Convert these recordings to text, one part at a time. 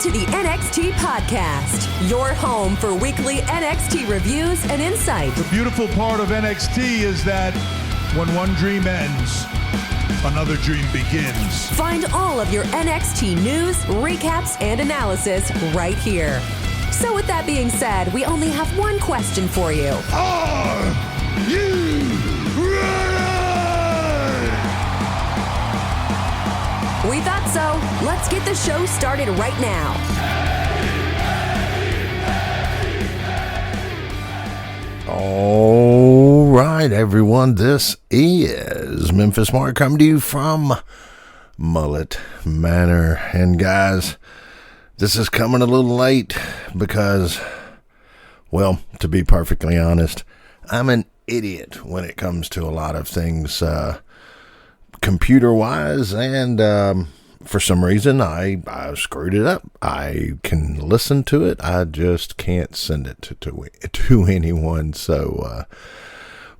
to the NXT Podcast, your home for weekly NXT reviews and insight. The beautiful part of NXT is that when one dream ends, another dream begins. Find all of your NXT news, recaps, and analysis right here. So with that being said, we only have one question for you. Are you ready? We thought so. Let's get the show started right now. All right, everyone. This is Memphis Mark coming to you from Mullet Manor. And guys, this is coming a little late because, well, to be perfectly honest, I'm an idiot when it comes to a lot of things computer-wise, and for some reason I screwed it up. I can listen to it, I just can't send it to anyone, so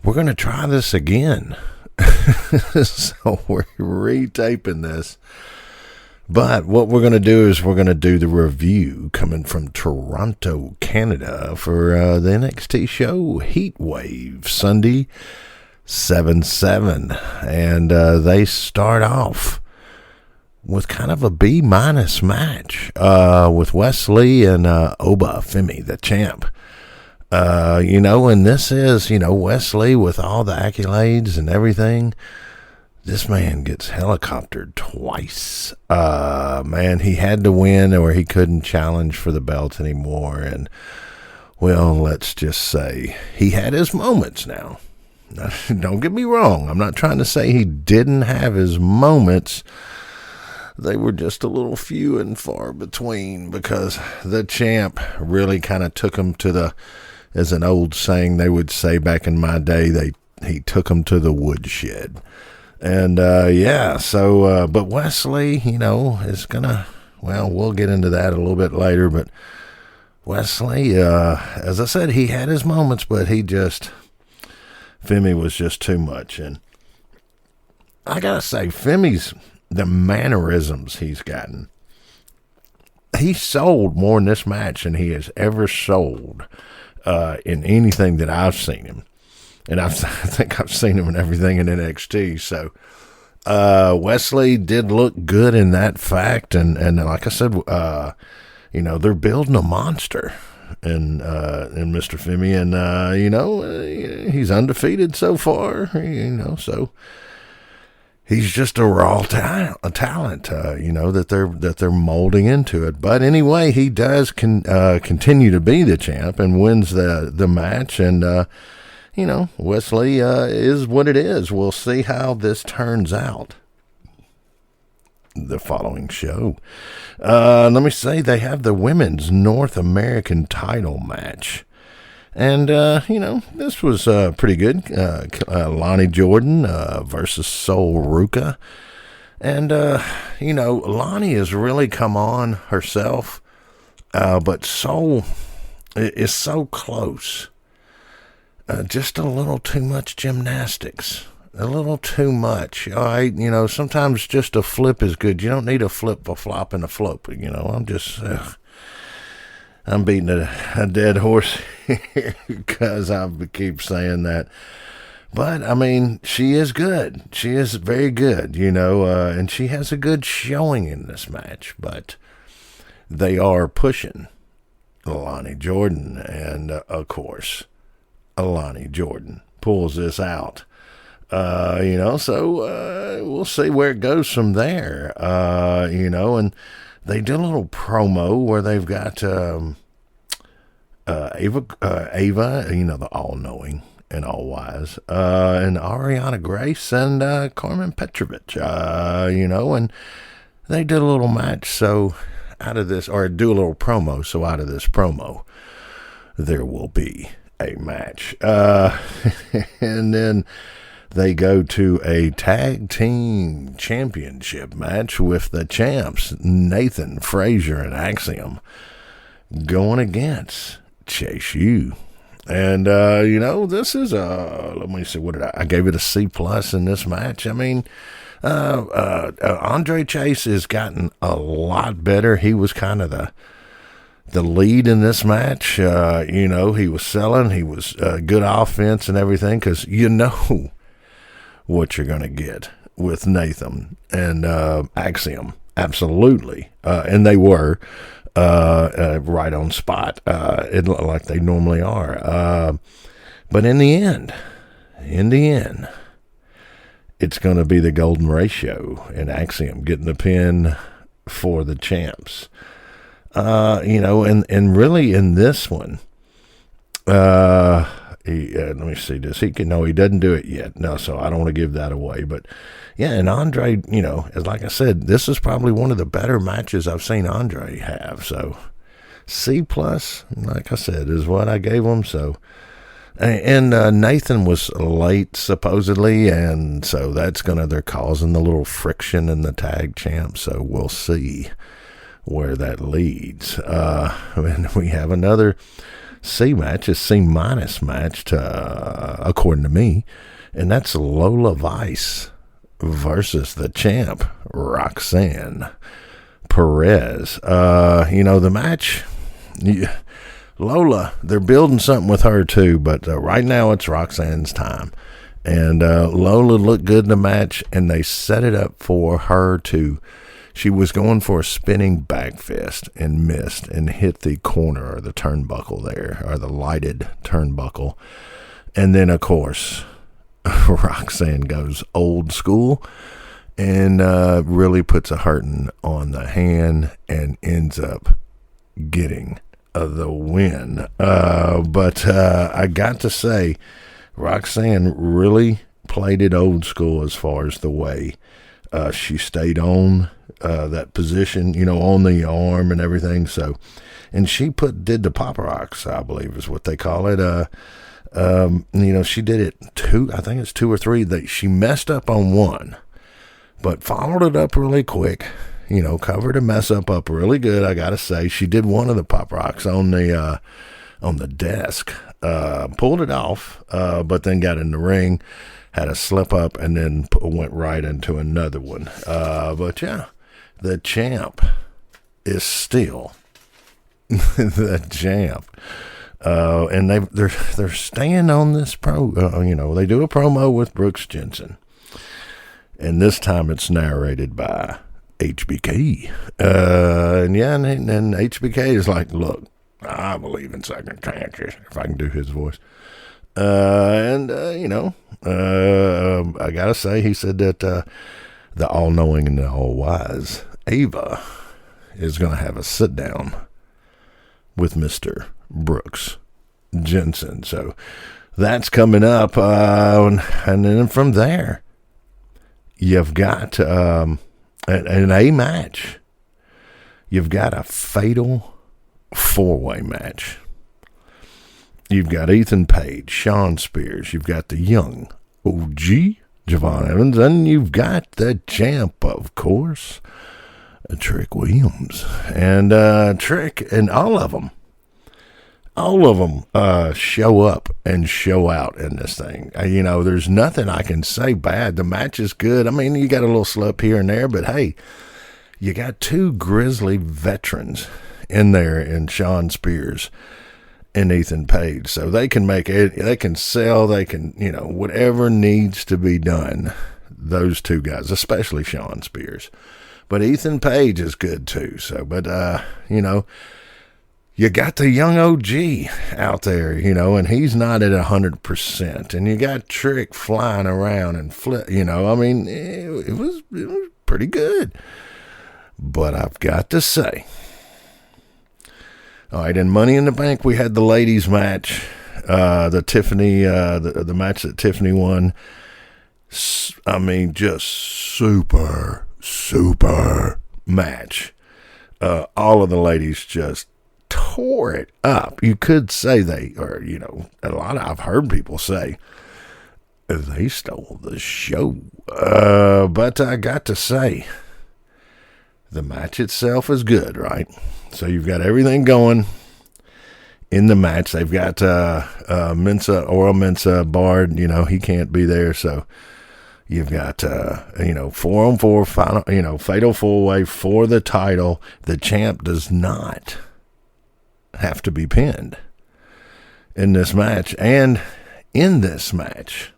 we're going to try this again. So we're retaping this. But what we're going to do is we're going to do the review coming from Toronto, Canada for the NXT show Heatwave, Sunday, 7/7. And they start off with kind of a B- match with Wesley and Oba Femi, the champ. And this is, Wesley with all the accolades and everything. This man gets helicoptered twice. Man, he had to win or he couldn't challenge for the belt anymore. And, well, let's just say he had his moments now. Don't get me wrong. I'm not trying to say he didn't have his moments. They were just a little few and far between because the champ really kind of took him to the, as an old saying they would say back in my day, he took him to the woodshed. And, but Wesley, is gonna, well, we'll get into that a little bit later, but Wesley, as I said, he had his moments, but Femi was just too much. And I gotta say, the mannerisms he's gotten, he sold more in this match than he has ever sold, in anything that I've seen him. And I think I've seen him in everything in NXT. So Wesley did look good in that fact. And like I said, they're building a monster in Mr. Femi. And, he's undefeated so far, so he's just a raw talent, that they're molding into it. But anyway, he does continue to be the champ and wins the match. And, Wesley is what it is. We'll see how this turns out. The following show. Let me say they have the Women's North American title match. And, this was pretty good. Lonnie Jordan versus Sol Ruka. And, Lonnie has really come on herself. But Sol is so close. Just a little too much gymnastics. A little too much. All right, sometimes just a flip is good. You don't need a flip, a flop, and a flope. I'm beating a dead horse here because I keep saying that. But, she is good. She is very good, and she has a good showing in this match. But they are pushing Lonnie Jordan, and, of course, Lonnie Jordan pulls this out. So we'll see where it goes from there. And they did a little promo where they've got Ava, the all-knowing and all-wise, and Ariana Grace and Carmen Petrovich, and they did a little match. So out of this, or do a little promo, so out of this promo, there will be a match. And then they go to a tag team championship match with the champs, Nathan Frazier and Axiom, going against Chase U. And, this is let me see, what did I gave it a C+ in this match. Andre Chase has gotten a lot better. He was kind of the lead in this match. He was selling. He was good offense and everything, because you know what you're going to get with Nathan and Axiom. Absolutely. And they were right on spot, like they normally are. But in the end, it's going to be the golden ratio and Axiom getting the pin for the champs. And really in this one, let me see, he doesn't do it yet. No, so I don't want to give that away. But yeah, and Andre, as like I said, this is probably one of the better matches I've seen Andre have. So C+, like I said, is what I gave him. So, and Nathan was late supposedly, and so they're causing the little friction in the tag champs. So we'll see where that leads. And we have another C match, a C- match, according to me, and that's Lola Vice versus the champ, Roxanne Perez. The match, Lola, they're building something with her too, but right now it's Roxanne's time. And Lola looked good in the match, and they set it up for her she was going for a spinning back fist and missed and hit the corner or the turnbuckle there, or the lighted turnbuckle. And then, of course, Roxanne goes old school and really puts a hurting on the hand and ends up getting the win. But I got to say, Roxanne really played it old school as far as the way she stayed on that position, on the arm and everything. So, and she did the Papa Rocks, I believe is what they call it. She did it I think it's 2 or 3. She messed up on one, but followed it up really quick. Covered a mess up really good. I gotta say, she did one of the Pop Rocks on the desk, pulled it off, but then got in the ring, had a slip up, and then went right into another one. But yeah, the champ is still the champ. And they're staying on this they do a promo with Brooks Jensen, and this time it's narrated by HBK. And HBK is like, look, I believe in second chances, if I can do his voice. I gotta say, he said that the all-knowing and the all-wise Ava is gonna have a sit-down with Mr. Brooks Jensen. So that's coming up, and then from there you've got an A match. You've got a fatal 4-way match. You've got Ethan Page, Shawn Spears, you've got the young OG Javon Evans, and you've got the champ, of course, Trick Williams. And Trick, and all of them show up and show out in this thing. There's nothing I can say bad. The match is good. I mean, you got a little slip here and there, but hey, you got 2 grizzly veterans in there in Shawn Spears and Ethan Page. So they can make it, they can sell, they can, whatever needs to be done, those 2 guys, especially Shawn Spears. But Ethan Page is good too. So, but, you got the young OG out there, and he's not at 100%. And you got Trick flying around and flip, it was pretty good. But I've got to say, all right, in Money in the Bank, we had the ladies match, the Tiffany, the match that Tiffany won. Just super match. All of the ladies just tore it up. You could say I've heard people say they stole the show. But I got to say, the match itself is good, right? So you've got everything going in the match. They've got Oral Mensah barred. He can't be there. So, You've got, 4-on-4 final, fatal 4-way for the title. The champ does not have to be pinned in this match. And in this match,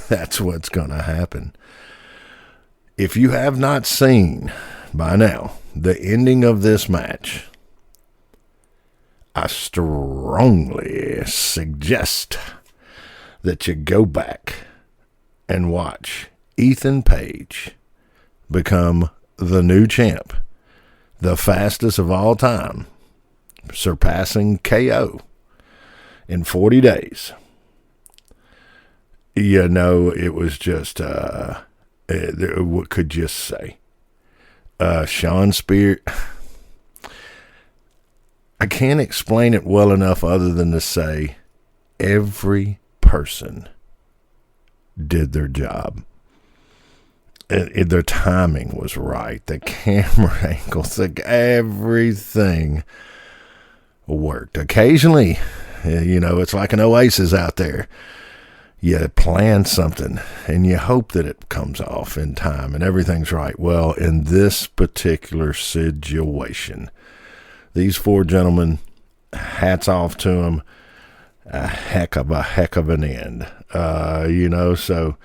that's what's going to happen. If you have not seen by now the ending of this match, I strongly suggest that you go back and watch Ethan Page become the new champ, the fastest of all time, surpassing KO in 40 days. It was just, what could you say? Sean Spears, I can't explain it well enough other than to say every person did their job. Their timing was right. The camera angles, everything worked. Occasionally, it's like an oasis out there. You plan something and you hope that it comes off in time and everything's right. Well, in this particular situation, these four gentlemen, hats off to them. A heck of an end. So,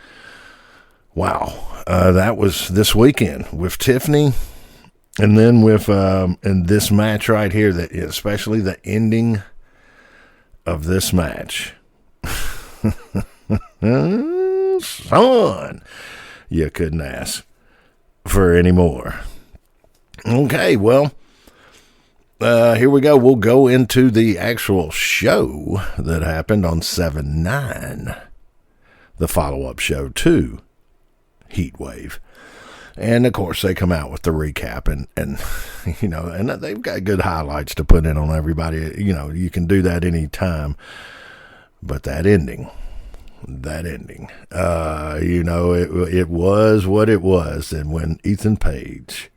wow. That was this weekend with Tiffany, and then with in this match right here, that especially the ending of this match. Son, you couldn't ask for any more. Okay, well, here we go. We'll go into the actual show that happened on 7/9, the follow-up show to Heatwave. And, of course, they come out with the recap, and they've got good highlights to put in on everybody. You can do that any time. But that ending, it was what it was. And when Ethan Page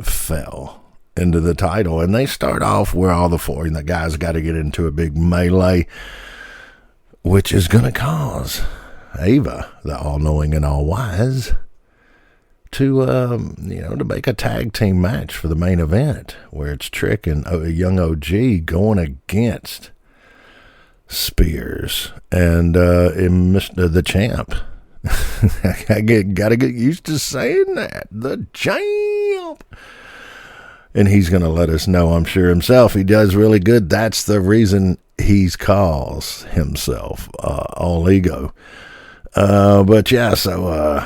fell into the title, and they start off where all the four, and the guys got to get into a big melee, which is going to cause Ava, the all-knowing and all-wise, to make a tag team match for the main event, where it's Trick and Young OG going against Spears and the champ. I gotta get used to saying that, the champ. And he's going to let us know, I'm sure himself, he does really good. That's the reason he calls himself All Ego. But yeah, so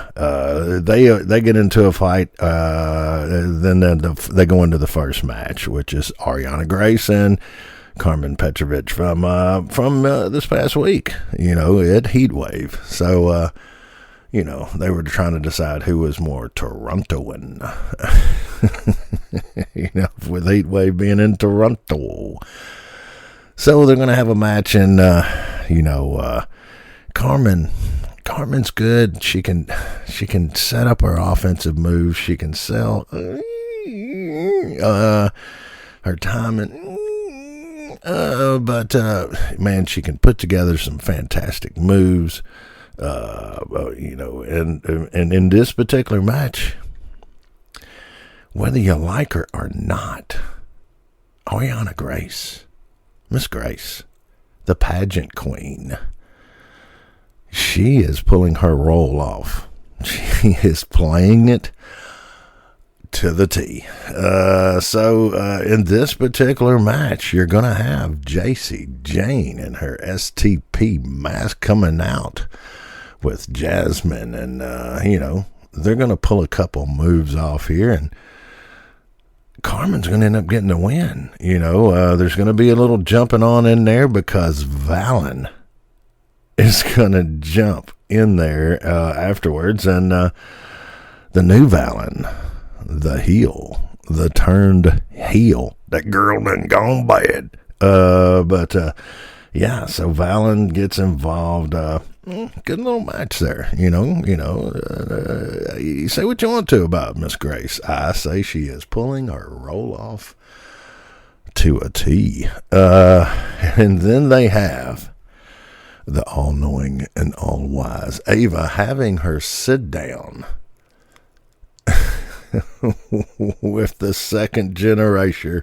they get into a fight. Then they go into the first match, which is Ariana Grace and Carmen Petrovic from this past week, at Heatwave. So, they were trying to decide who was more Torontoan, with Heatwave being in Toronto. So they're going to have a match, and, Carmen's good. She can set up her offensive moves. She can sell her timing. But man, she can put together some fantastic moves. And in this particular match, whether you like her or not, Ariana Grace, Miss Grace, the pageant queen, she is pulling her role off. She is playing it to the T. So in this particular match, you're going to have JC Jane and her STP mask coming out with Jasmine. And, they're going to pull a couple moves off here. And Carmen's going to end up getting the win. There's going to be a little jumping on in there because Valen is going to jump in there afterwards. And the new Valen, the heel, the turned heel, that girl done gone bad. Yeah, so Valen gets involved. Good little match there, you say what you want to about Miss Grace. I say she is pulling her roll off to a T. And then they have the all-knowing and all-wise Ava having her sit down with the second generation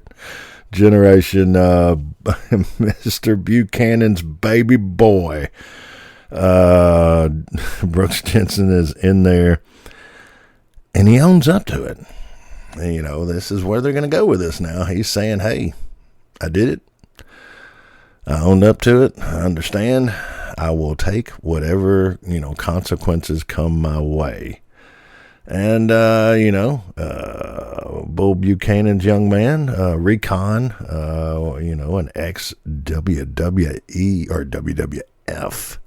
Mr. Buchanan's baby boy. Brooks Jensen is in there, and he owns up to it. And, you know, this is where they're going to go with this now. He's saying, hey, I did it. I owned up to it. I understand. I will take whatever, you know, consequences come my way. And, Bull Buchanan's young man, Recon, an ex-WWE or WWF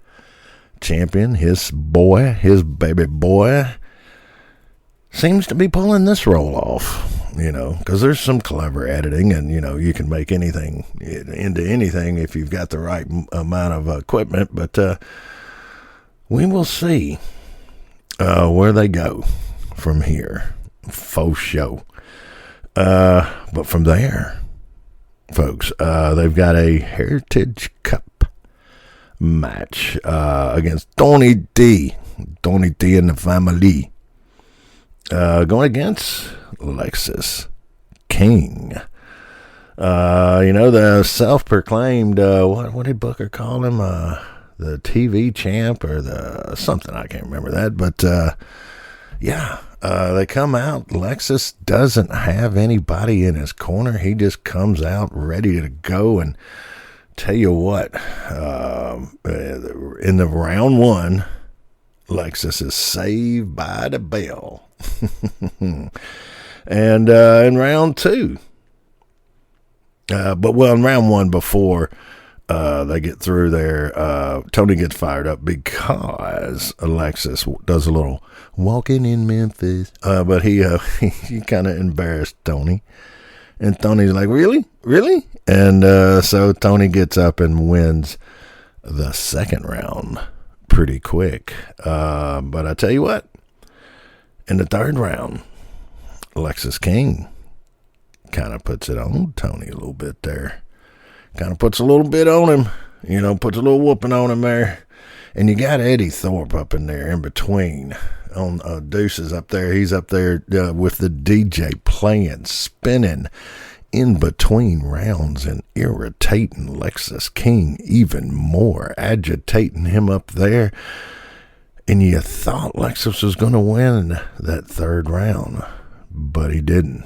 champion, his baby boy, seems to be pulling this role off, you know, because there's some clever editing, and, you know, you can make anything into anything if you've got the right amount of equipment, but we will see where they go from here. Faux show. But from there, folks, they've got a Heritage Cup match against Tony D and the family, going against Lexis King. The self-proclaimed, what did Booker call him? The TV champ or the something, I can't remember that, but they come out. Lexus doesn't have anybody in his corner. He just comes out ready to go. And tell you what, in the round one, Lexus is saved by the bell. And in round two, in round one, before they get through there, Tony gets fired up because Alexis does a little walking in Memphis, but he kind of embarrassed Tony, and Tony's like, really? And so Tony gets up and wins the second round pretty quick, but I tell you what, in the third round, Lexis King kind of puts it on Tony a little bit there. Kind of puts a little bit on him, puts a little whooping on him there. And you got Eddie Thorpe up in there in between on Deuces up there. He's up there with the DJ playing, spinning in between rounds and irritating Lexis King even more, agitating him up there. And you thought Lexus was going to win that third round, but he didn't.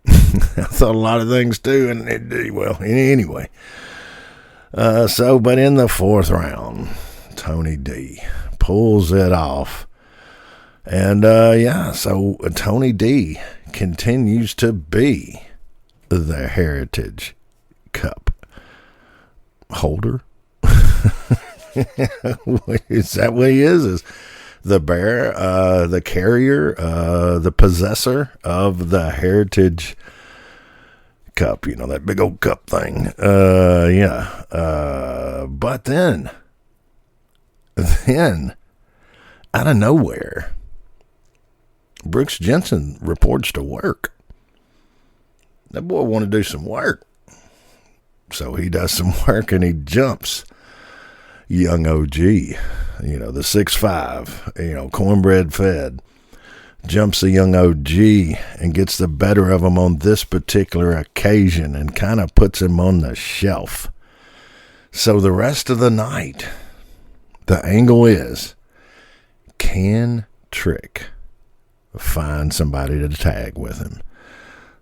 I thought a lot of things too, and it did well. Anyway, but in the fourth round, Tony D pulls it off, and so Tony D continues to be the Heritage Cup holder. Is that what he is? Is the bearer, the carrier, the possessor of the Heritage Cup, that big old cup thing. But then, out of nowhere, Brooks Jensen reports to work. That boy want to do some work. So he does some work and he jumps young OG, the 6'5", cornbread fed, jumps the young OG and gets the better of him on this particular occasion and kind of puts him on the shelf. So the rest of the night, the angle is, can Trick find somebody to tag with him?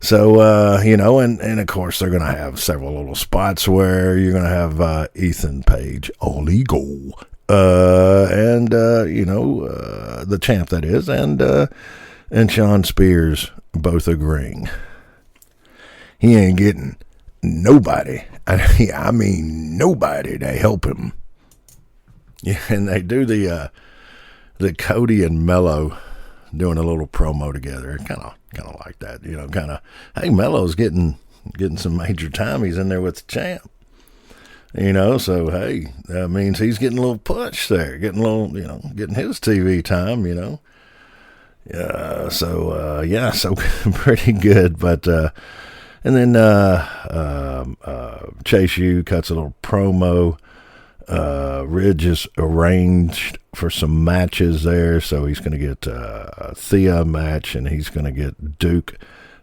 So, and of course they're going to have several little spots where you're going to have Ethan Page, all ego, the champ that is, and Sean Spears both agreeing. He ain't getting nobody. I mean nobody to help him. Yeah, and they do the Cody and Mello doing a little promo together. Kind of like that, hey, Mello's getting some major time. He's in there with the champ, so hey, that means he's getting a little push there, getting his TV time, so pretty good. But and then Chase U cuts a little promo Ridge is arranged for some matches there, so he's going to get Thea a match, and he's going to get Duke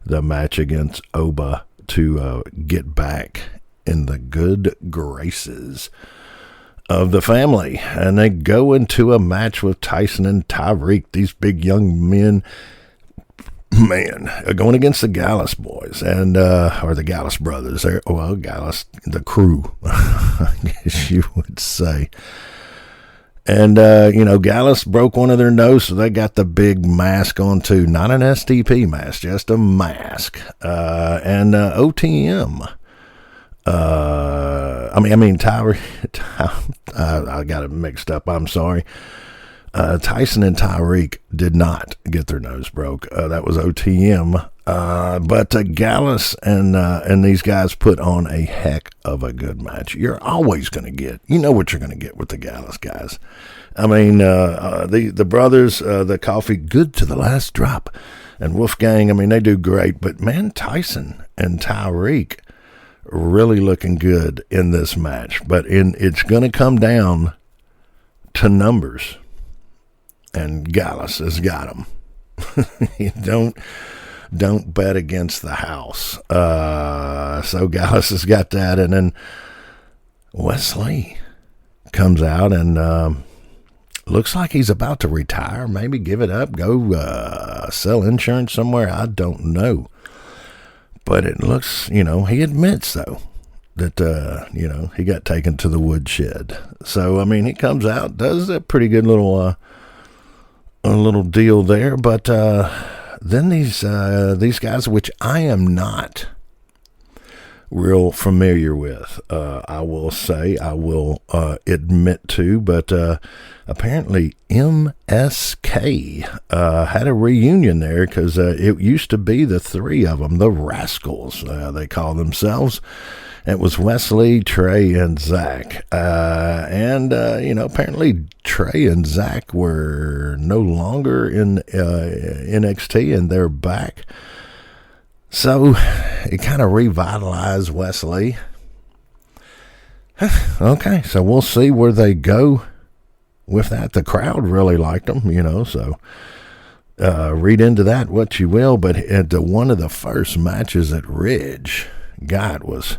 the match against Oba to get back in the good graces of the family. And they go into a match with Tyson and Tyreek, these big young men, going against the Gallus boys, and or the Gallus brothers. Well, Gallus, the crew, I guess you would say. And, Gallus broke one of their nose, so they got the big mask on, too. Not an STP mask, just a mask. And OTM. I got it mixed up. I'm sorry. Tyson and Tyreek did not get their nose broke. That was OTM. But Gallus and these guys put on a heck of a good match. You're always going to get, you know what you're going to get with the Gallus guys. I mean, the brothers, the Coffee, good to the last drop. And Wolfgang, I mean, they do great. But, man, Tyson and Tyreek really looking good in this match. But it's going to come down to numbers. And Gallus has got them. Don't bet against the house. So Gallus has got that. And then Wesley comes out and looks like he's about to retire. Maybe give it up. Go sell insurance somewhere. I don't know. But it looks, he admits, though, that, he got taken to the woodshed. So, I mean, he comes out, does a pretty good little deal there. But then these guys, which I am not real familiar with, I will admit to, but apparently MSK had a reunion there, because it used to be the three of them, the Rascals, they call themselves. It was Wesley, Trey, and Zach. Apparently Trey and Zach were no longer in NXT, and they're back. So it kind of revitalized Wesley. Okay, so we'll see where they go with that. The crowd really liked them, so read into that what you will. But at one of the first matches at Ridge, God, was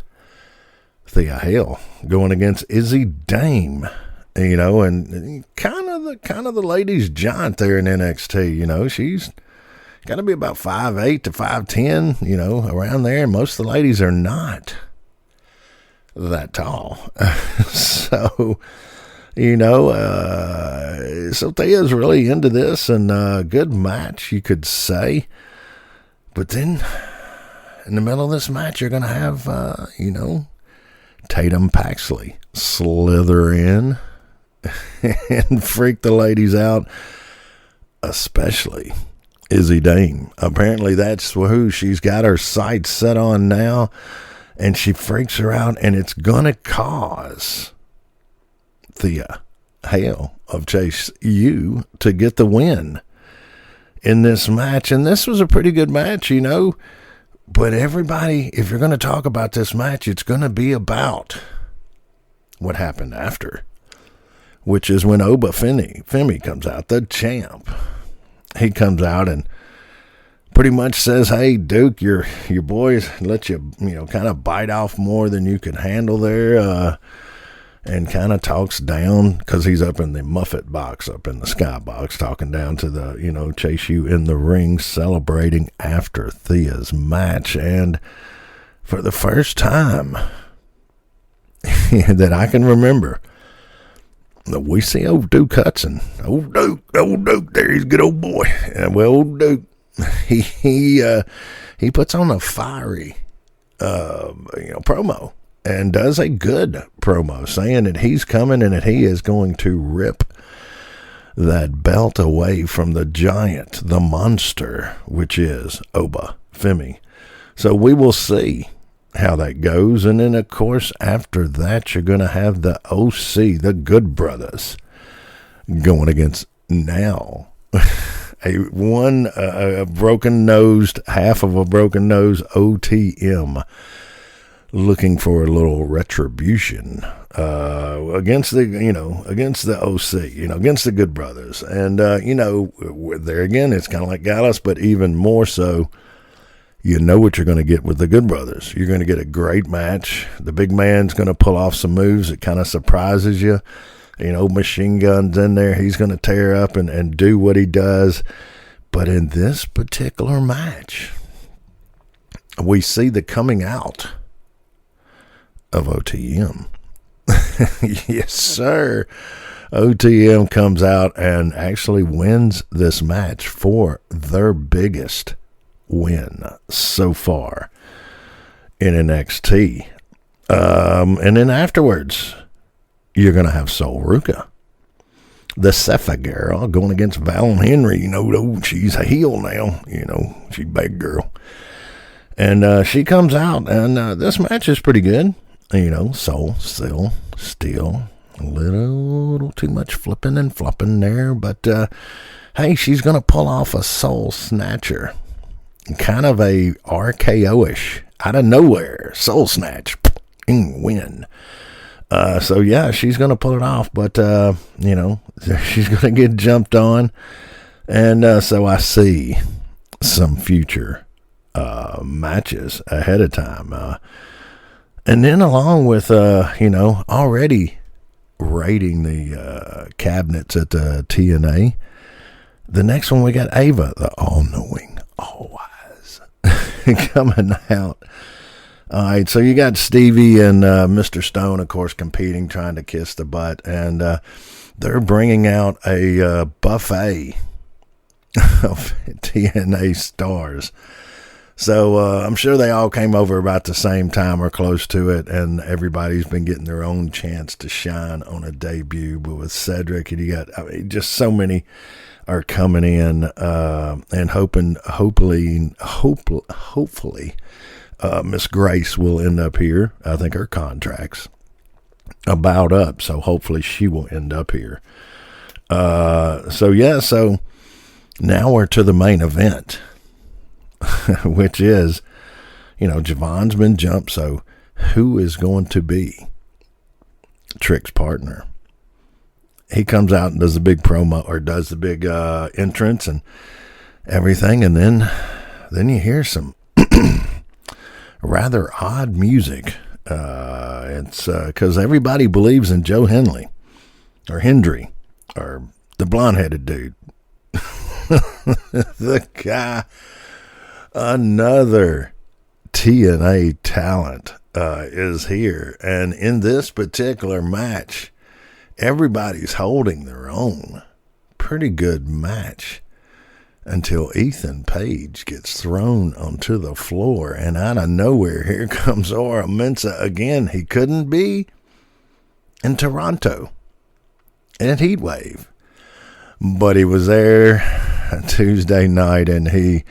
Thea Hale going against Izzy Dame, and kind of the ladies' giant there in NXT. She's got to be about 5'8" to 5'10", around there. Most of the ladies are not that tall. So, so Thea's really into this, and good match, you could say. But then, in the middle of this match, you're going to have, Tatum Paxley slither in and freak the ladies out, especially Izzy Dame. Apparently that's who she's got her sights set on now, and she freaks her out, and it's going to cause Thea Hale of Chase U to get the win in this match. And this was a pretty good match, But everybody, if you're going to talk about this match, it's going to be about what happened after, which is when Oba Femi comes out, the champ. He comes out and pretty much says, "Hey, Duke, your boys let you, kind of bite off more than you could handle there," and kind of talks down, because he's up in the Muffet box, up in the sky box, talking down to the, Chase U in the ring, celebrating after Thea's match. And for the first time that I can remember, we see old Duke Hudson. Old Duke, there he's a good old boy. Well, old Duke, he puts on a fiery, promo, and does a good promo, saying that he's coming and that he is going to rip that belt away from the giant, the monster, which is Oba Femi. So we will see how that goes. And then, of course, after that, you're going to have the OC, the Good Brothers, going against now a broken-nosed, half of a broken nose OTM, looking for a little retribution against the OC, against the Good Brothers. And, there again, it's kind of like Gallus, but even more so, you know what you're going to get with the Good Brothers. You're going to get a great match. The big man's going to pull off some moves that kind of surprises you. Machine Gun's in there. He's going to tear up and do what he does. But in this particular match, we see the coming out of OTM. Yes, sir. OTM comes out and actually wins this match for their biggest win so far in NXT. And then afterwards, you're going to have Sol Ruka, the Cepha girl, going against Val Henry. She's a heel now. She's a big girl. And she comes out, and this match is pretty good. Sol still a little too much flipping and flopping there. But, hey, she's going to pull off a Soul Snatcher. Kind of a RKO-ish, out of nowhere. Soul Snatch. Win. So, yeah, she's going to pull it off. But, she's going to get jumped on. And so I see some future matches ahead of time. And then along with, already raiding the cabinets at the TNA, the next one we got Ava, the all-knowing, all-wise, coming out. All right, so you got Stevie and Mr. Stone, of course, competing, trying to kiss the butt, and they're bringing out a buffet of TNA stars. So I'm sure they all came over about the same time or close to it, and everybody's been getting their own chance to shine on a debut. But with Cedric, and you got, just so many are coming in, and hopefully, Miss Grace will end up here. I think her contract's about up, so hopefully she will end up here. So now we're to the main event. Which is, Javon's been jumped, so who is going to be Trick's partner? He comes out and does the big promo, or does the big entrance and everything, and then you hear some rather odd music. It's because everybody believes in Joe Hendry, or the blonde-headed dude. The guy... Another TNA talent is here. And in this particular match, everybody's holding their own. Pretty good match until Ethan Page gets thrown onto the floor. And out of nowhere, here comes Ora Mensah again. He couldn't be in Toronto at Heatwave. But he was there Tuesday night, and he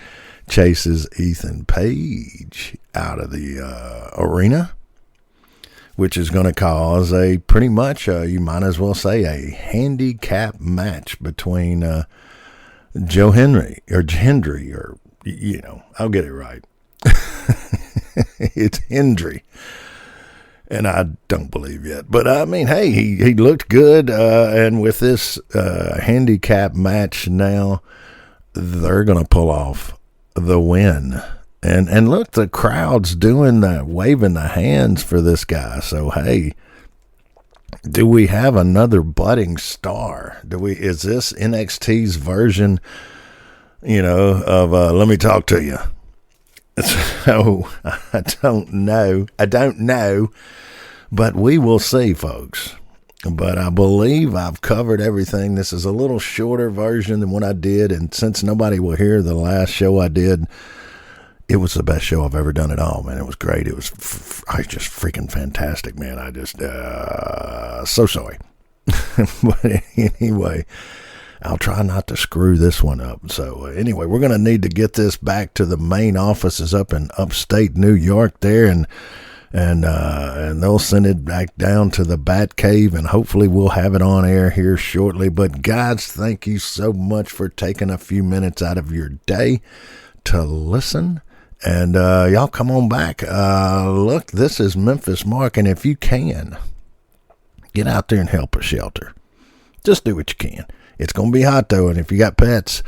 chases Ethan Page out of the arena, which is going to cause a pretty much, you might as well say, a handicap match between Joe Hendry, or I'll get it right. It's Hendry. And I don't believe yet. But, hey, he looked good, and with this handicap match now, they're going to pull off the win. And look, the crowd's doing the waving the hands for this guy. So hey, do we have another budding star? Is this NXT's version, of Let Me Talk to You? So I don't know, but we will see, folks. But I believe I've covered everything. This is a little shorter version than what I did. And since nobody will hear the last show I did, it was the best show I've ever done at all, man. It was great. It was just freaking fantastic, man. I just, so sorry. But anyway, I'll try not to screw this one up. So anyway, we're going to need to get this back to the main offices up in upstate New York there. And they'll send it back down to the Bat Cave, and hopefully we'll have it on air here shortly. But guys, thank you so much for taking a few minutes out of your day to listen. And y'all come on back. Look, this is Memphis Mark, and if you can, Get out there and help a shelter. Just do what you can. It's going to be hot, though, and if you got pets,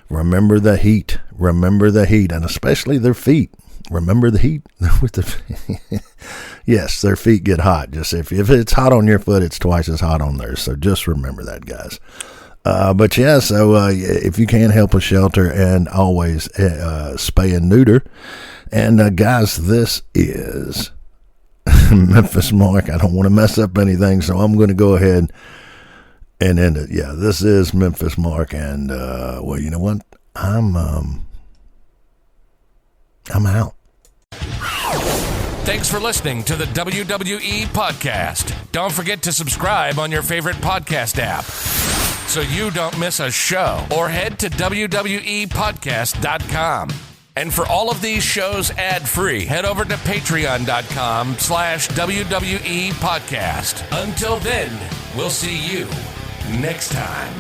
remember the heat. Remember the heat, and especially their feet. Remember the heat with the yes, their feet get hot. Just if it's hot on your foot, it's twice as hot on theirs. So just remember that, guys. But yeah, so if you can help a shelter, and always spay and neuter. And guys, this is Memphis Mark. I don't want to mess up anything, so I'm going to go ahead and end it. Yeah, this is Memphis Mark, and well, you know what? I'm out. Thanks for listening to the WWE Podcast. Don't forget to subscribe on your favorite podcast app so you don't miss a show, or head to WWEpodcast.com. And for all of these shows ad-free, head over to patreon.com/WWE Podcast. Until then, we'll see you next time.